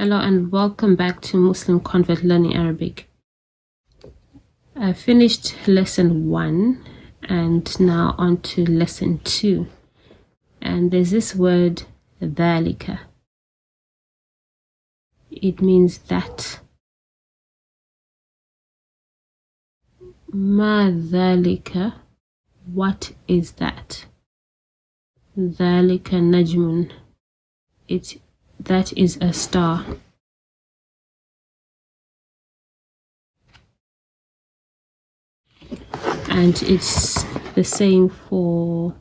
Hello and welcome back to Muslim Convert Learning Arabic. I finished lesson 1 and now on to lesson 2. And there's this word ذَلِكَ. It means that. مَا ذَلِكَ, what is that? ذَلِكَ نَجْمٌ, that is a star. And it's the same for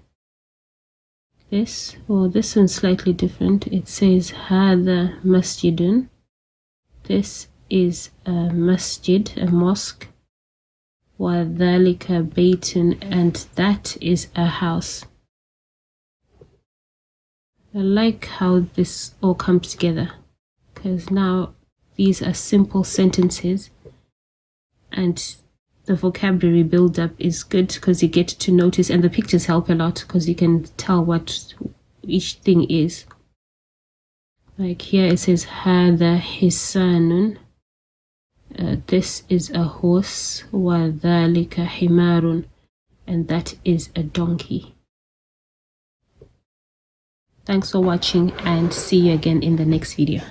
this, or this one's slightly different. It says هذا مسجد, this is a masjid, a mosque. وذلك بيت, and that is a house. I like how this all comes together, because now these are simple sentences and the vocabulary build-up is good because you get to notice, and the pictures help a lot because you can tell what each thing is. Like here it says هذا حصان, this is a horse. وذلك حمار, and that is a donkey. Thanks for watching and see you again in the next video.